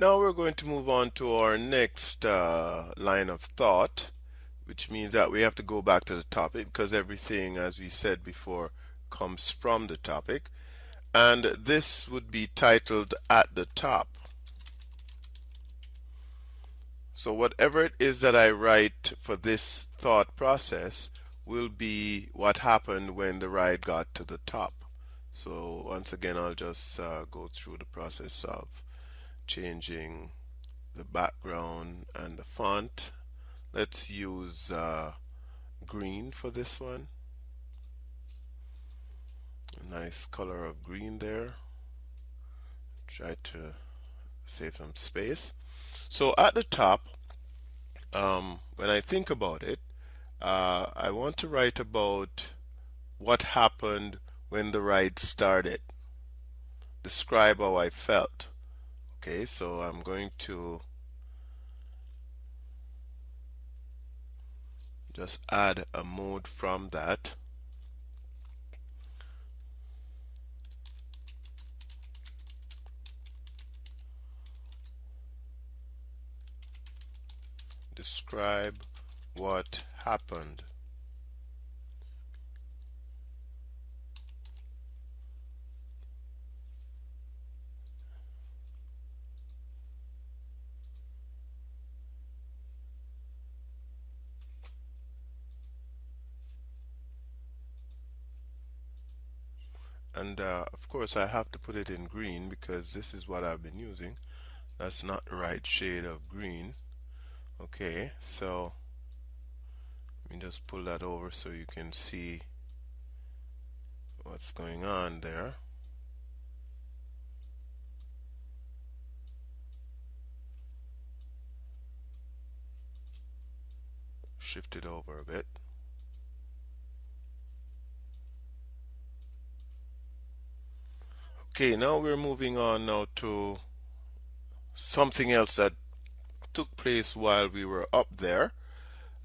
Now we're going to move on to our next line of thought, which means that we have to go back to the topic because everything, as we said before, comes from the topic. And this would be titled At the Top. So whatever it is that I write for this thought process will be what happened when the ride got to the top. So once again, I'll just go through the process of changing the background and the font. Let's use green for this one. A nice color of green there. Try to save some space. So at the top, when I think about it, I want to write about what happened when the ride started. Describe how I felt. Okay, so I'm going to just add a mode from that. Describe what happened. And of course I have to put it in green because this is what I've been using. That's not the right shade of green. Okay, so let me just pull that over so you can see what's going on there. Shift it over a bit. Okay, now we're moving on now to something else that took place while we were up there.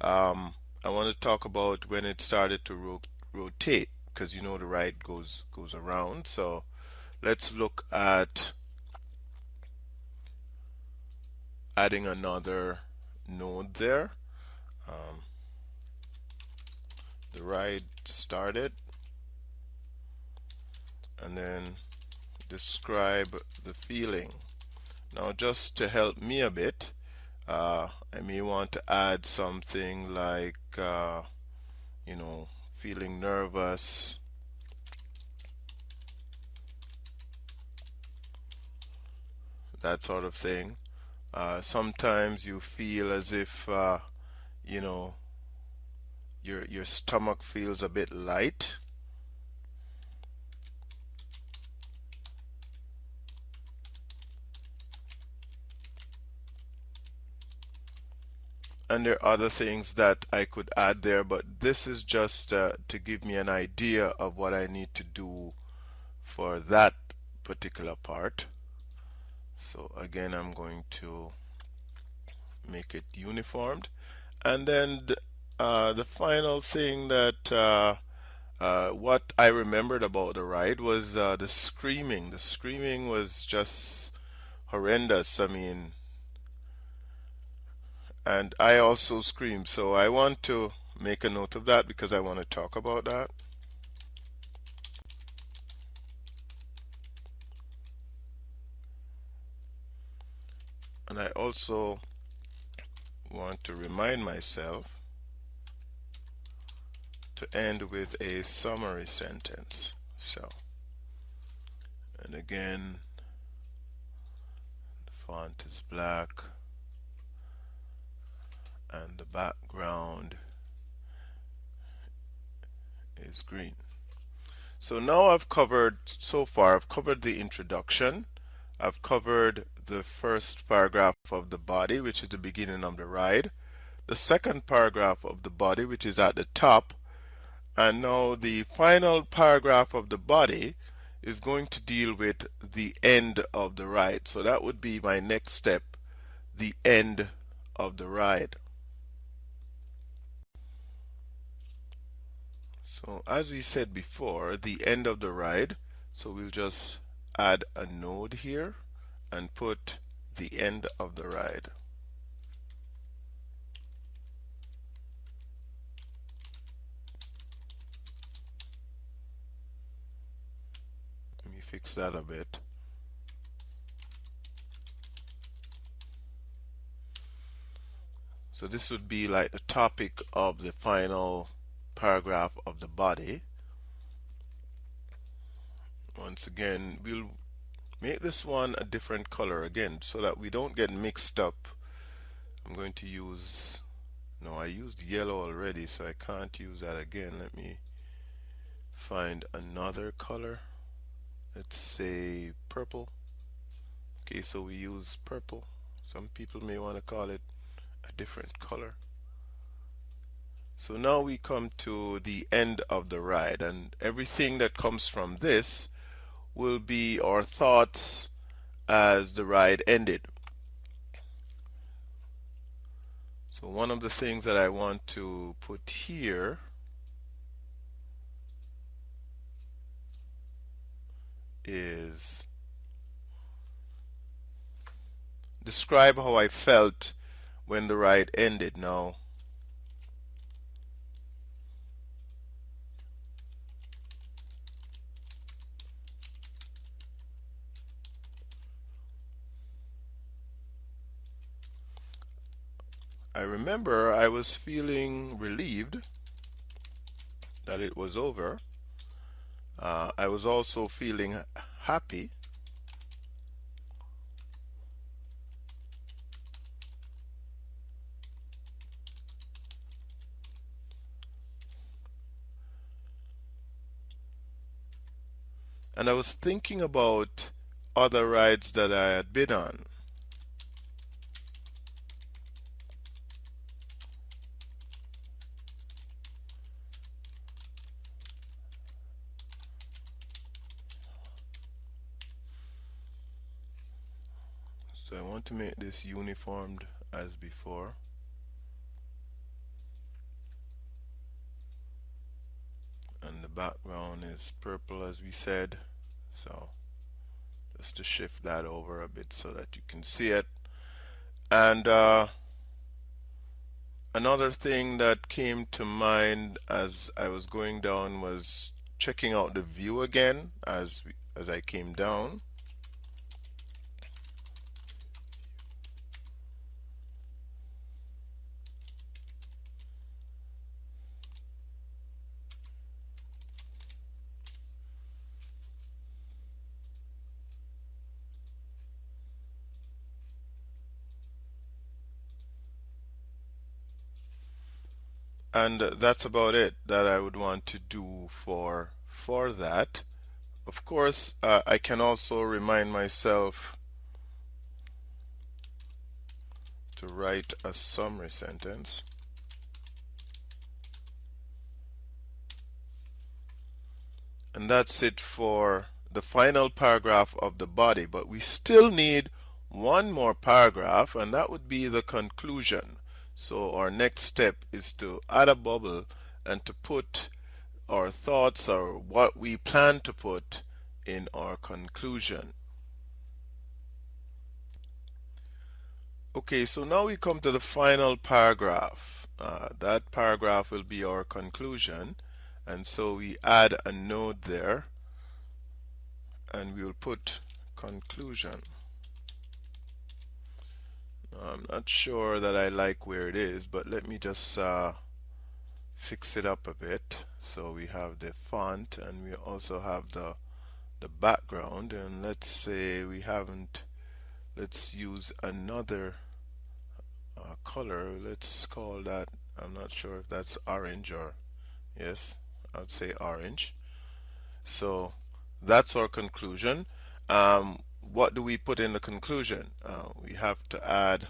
I want to talk about when it started to rotate, because you know the ride goes around. So let's look at adding another node there. The ride started, and then describe the feeling. Now just to help me a bit, I may want to add something like you know, feeling nervous, that sort of thing. Sometimes you feel as if you know, your stomach feels a bit light. And there are other things that I could add there, but this is just to give me an idea of what I need to do for that particular part. So again, I'm going to make it uniformed. And then the final thing that what I remembered about the ride was the screaming. The screaming was just horrendous. I mean, and I also screamed, so I want to make a note of that because I want to talk about that. And I also want to remind myself to end with a summary sentence. So, and again, the font is black and the background is green. So now I've covered, so far I've covered the introduction, I've covered the first paragraph of the body, which is the beginning of the ride, the second paragraph of the body, which is at the top, and now the final paragraph of the body is going to deal with the end of the ride. So that would be my next step, the end of the ride. So as we said before, the end of the ride, so we'll just add a node here and put the end of the ride. Let me fix that a bit. So this would be like the topic of the final paragraph of the body. Once again, we'll make this one a different color again so that we don't get mixed up. I'm going to use, no, I used yellow already, so I can't use that again. Let me find another color. Let's say purple. Okay, so we use purple. Some people may want to call it a different color. So now we come to the end of the ride, and everything that comes from this will be our thoughts as the ride ended. So one of the things that I want to put here is describe how I felt when the ride ended. Now, I remember I was feeling relieved that it was over. I was also feeling happy. And I was thinking about other rides that I had been on. So I want to make this uniformed as before. And the background is purple as we said. So just to shift that over a bit so that you can see it. And another thing that came to mind as I was going down was checking out the view again as I came down. And that's about it that I would want to do for that. Of course, I can also remind myself to write a summary sentence. And that's it for the final paragraph of the body, but we still need one more paragraph, and that would be the conclusion. So our next step is to add a bubble and to put our thoughts or what we plan to put in our conclusion. Okay, so now we come to the final paragraph. That paragraph will be our conclusion, and so we add a node there and we'll put conclusion. I'm not sure that I like where it is, but let me just fix it up a bit. So we have the font and we also have the background, and let's say we haven't, let's use another color. Let's call that, I'm not sure if that's orange or, yes, I would say orange. So that's our conclusion. What do we put in the conclusion? We have to add,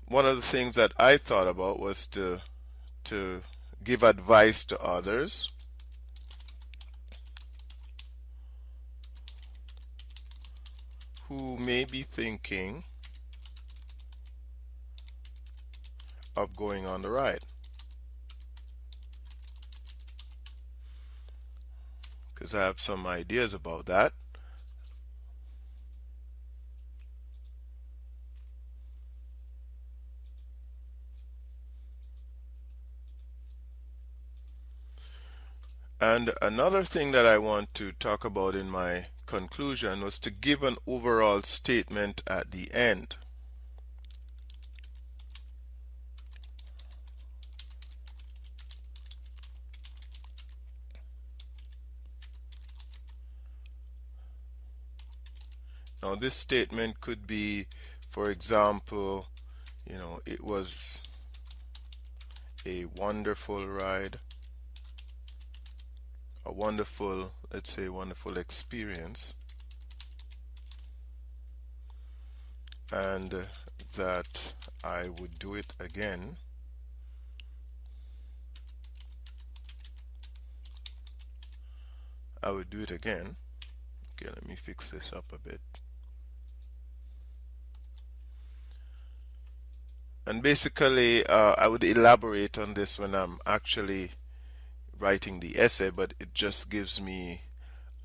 one of the things that I thought about was to give advice to others. Who may be thinking of going on the ride. Because I have some ideas about that. And another thing that I want to talk about in my conclusion was to give an overall statement at the end. Now this statement could be, for example, it was a wonderful ride, a wonderful, let's say, wonderful experience, and that I would do it again. I would do it again. Okay, let me fix this up a bit. And basically, I would elaborate on this when I'm actually writing the essay, but it just gives me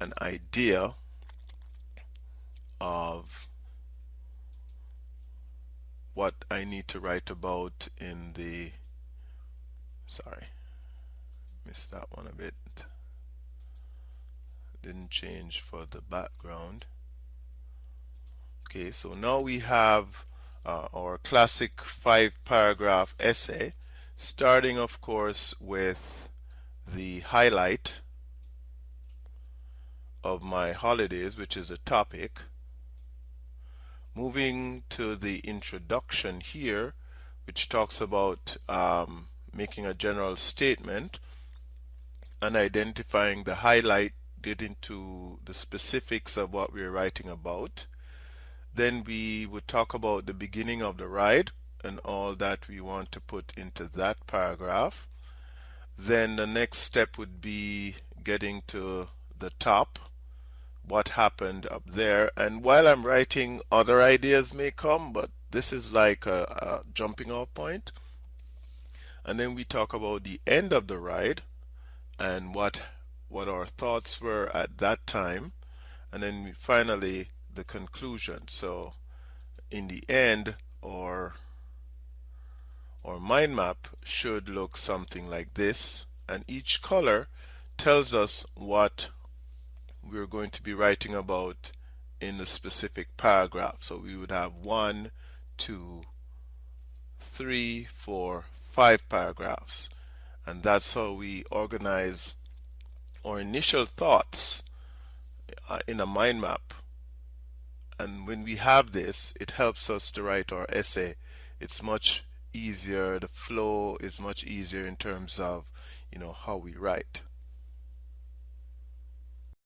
an idea of what I need to write about in the, sorry, missed that one a bit. Didn't change for the background. Okay, so now we have our classic 5-paragraph essay, starting of course with the highlight of my holidays, which is the topic, moving to the introduction here, which talks about making a general statement and identifying the highlight, getting to the specifics of what we're writing about. Then we would talk about the beginning of the ride and all that we want to put into that paragraph. Then the next step would be getting to the top, what happened up there. And while I'm writing, other ideas may come, but this is like a jumping off point. And then we talk about the end of the ride and what our thoughts were at that time. And then finally the conclusion. So in the end, our mind map should look something like this, and each color tells us what we're going to be writing about in a specific paragraph. So we would have 1, 2, 3, 4, 5 paragraphs, and that's how we organize our initial thoughts in a mind map. And when we have this, it helps us to write our essay. It's much easier, the flow is much easier in terms of how we write.